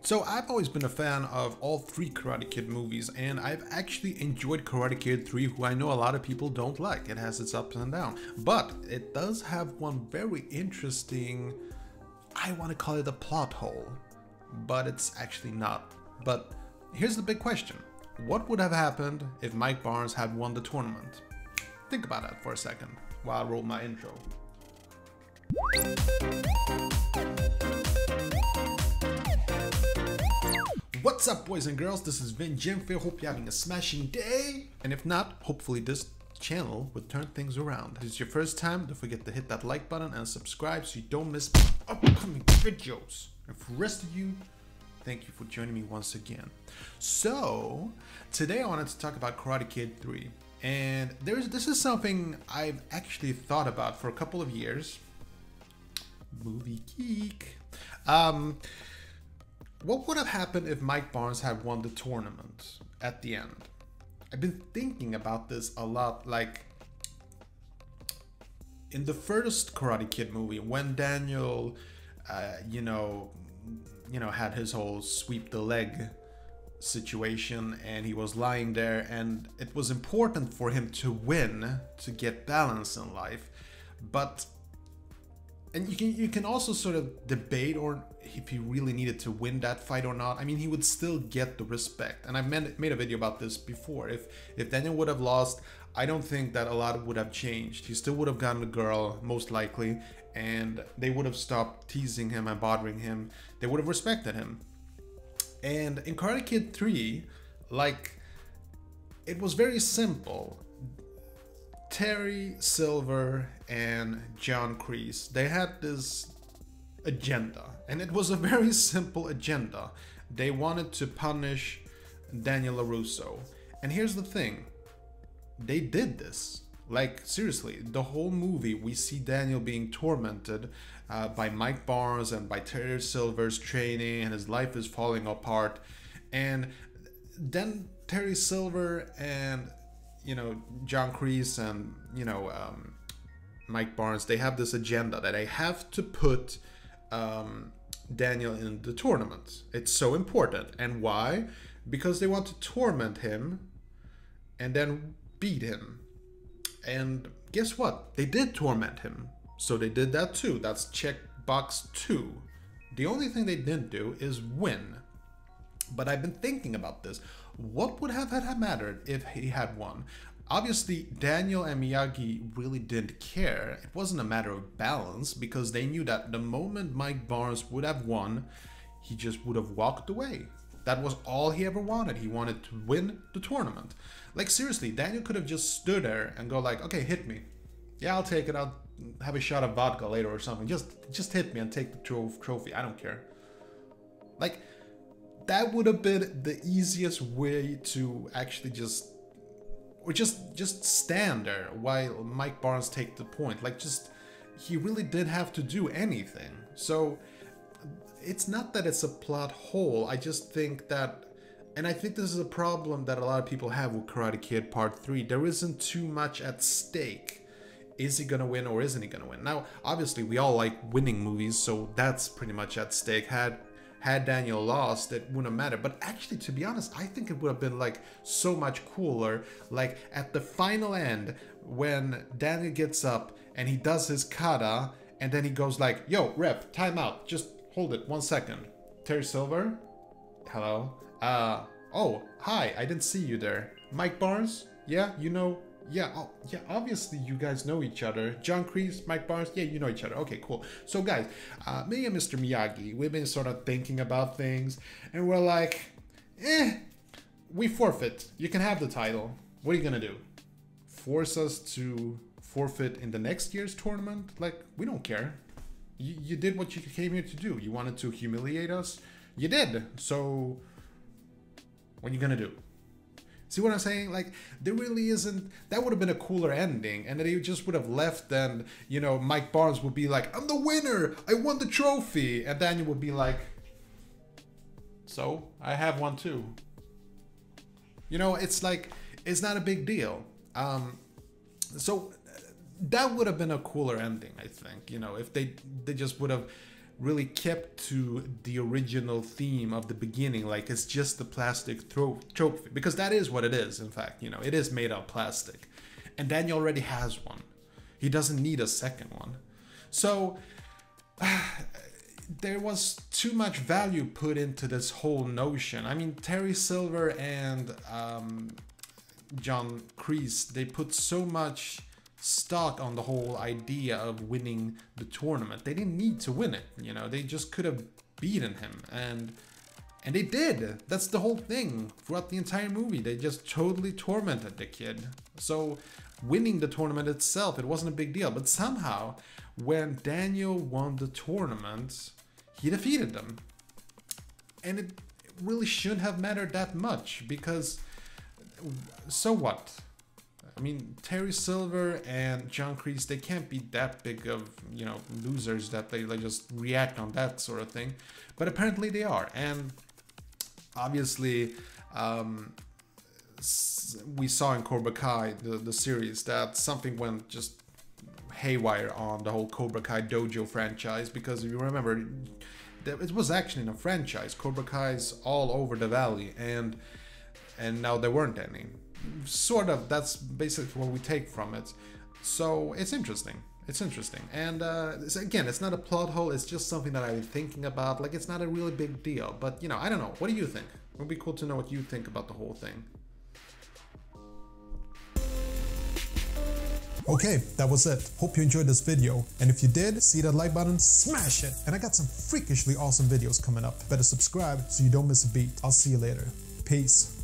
So I've always been a fan of all three Karate Kid movies, and I've actually enjoyed Karate Kid 3, who I know a lot of people don't like. It has its ups and downs, but it does have one very interesting, I want to call it a plot hole, but it's actually not. But here's the big question. What would have happened if Mike Barnes had won the tournament? Think about that for a second while I roll my intro. What's up, boys and girls? This is Vin Jimfe. Hope you're having a smashing day. And if not, hopefully this channel will turn things around. If it's your first time, don't forget to hit that like button and subscribe so you don't miss my upcoming videos. And for the rest of you, thank you for joining me once again. So, today I wanted to talk about Karate Kid 3. And this is something I've actually thought about for a couple of years. Movie geek. What would have happened if Mike Barnes had won the tournament at the end? I've been thinking about this a lot, like in the first Karate Kid movie, when Daniel, had his whole sweep the leg situation and he was lying there and it was important for him to win to get balance in life, and you can also sort of debate or if he really needed to win that fight or not. I mean, he would still get the respect. And I've made a video about this before. If Daniel would have lost, I don't think that a lot would have changed. He still would have gotten the girl, most likely, and they would have stopped teasing him and bothering him. They would have respected him. And in Karate Kid 3, like, it was very simple. Terry Silver and John Kreese, they had this agenda, and it was a very simple agenda. They wanted to punish Daniel Larusso, and here's the thing, they did this. Like, seriously, the whole movie we see Daniel being tormented by Mike Barnes and by Terry Silver's training, and his life is falling apart. And then Terry Silver and John Kreese and Mike Barnes, they have this agenda that they have to put Daniel in the tournament. It's so important. And why? Because they want to torment him and then beat him. And guess what? They did torment him. So they did that too. That's check box 2. The only thing they didn't do is win. But I've been thinking about this. What would have mattered if he had won? Obviously, Daniel and Miyagi really didn't care. It wasn't a matter of balance because they knew that the moment Mike Barnes would have won, he just would have walked away. That was all he ever wanted. He wanted to win the tournament. Like, seriously, Daniel could have just stood there and go like, okay, hit me. Yeah, I'll take it. I'll have a shot of vodka later or something. Just hit me and take the trophy. I don't care. Like, that would have been the easiest way to actually just stand there while Mike Barnes take the point. Like, he really did have to do anything. So it's not that it's a plot hole. I just think that, and I think this is a problem that a lot of people have with Karate Kid Part 3. There isn't too much at stake. Is he gonna win or isn't he gonna win? Now, obviously, we all like winning movies, so that's pretty much at stake. Had Daniel lost, it wouldn't matter. But actually, to be honest, I think it would have been like so much cooler. Like at the final end, when Daniel gets up and he does his kata, and then he goes like, "Yo, ref, time out. Just hold it 1 second." Terry Silver, hello. Oh, hi. I didn't see you there. Mike Barnes, yeah, yeah, oh, yeah, obviously you guys know each other. John Kreese, Mike Barnes, yeah, you know each other. Okay, cool. So guys, me and Mr. Miyagi, we've been sort of thinking about things, and we're like, we forfeit. You can have the title. What are you gonna do? Force us to forfeit in the next year's tournament? Like, we don't care. You did what you came here to do. You wanted to humiliate us? You did. So, what are you gonna do? See what I'm saying? Like, there really isn't. That would have been a cooler ending, and then he just would have left, and Mike Barnes would be like, "I'm the winner. I won the trophy," and Daniel would be like, "So I have one too." It's like, it's not a big deal. So that would have been a cooler ending, I think. If they just would have really kept to the original theme of the beginning, like it's just the plastic trophy, because that is what it is. In fact, you know, it is made of plastic, and Daniel already has one. He doesn't need a second one. So there was too much value put into this whole notion. I mean, Terry Silver and John Kreese, they put so much stock on the whole idea of winning the tournament. They didn't need to win it, you know, they just could have beaten him, and they did. That's the whole thing throughout the entire movie. They just totally tormented the kid. So winning the tournament itself, it wasn't a big deal, but somehow when Daniel won the tournament, he defeated them, and it really shouldn't have mattered that much, because so what? I mean, Terry Silver and John Kreese, they can't be that big of, you know, losers that they just react on that sort of thing. But apparently they are. And obviously, we saw in Cobra Kai, the series, that something went just haywire on the whole Cobra Kai dojo franchise. Because if you remember, it was actually in a franchise. Cobra Kai's all over the valley. And now there weren't any. Sort of, that's basically what we take from it. So it's interesting. It's interesting. And again, it's not a plot hole, it's just something that I've been thinking about. Like, it's not a really big deal, but you know, I don't know. What do you think? It would be cool to know what you think about the whole thing. Okay, that was it. Hope you enjoyed this video. And if you did, see that like button, smash it. And I got some freakishly awesome videos coming up. Better subscribe so you don't miss a beat. I'll see you later. Peace.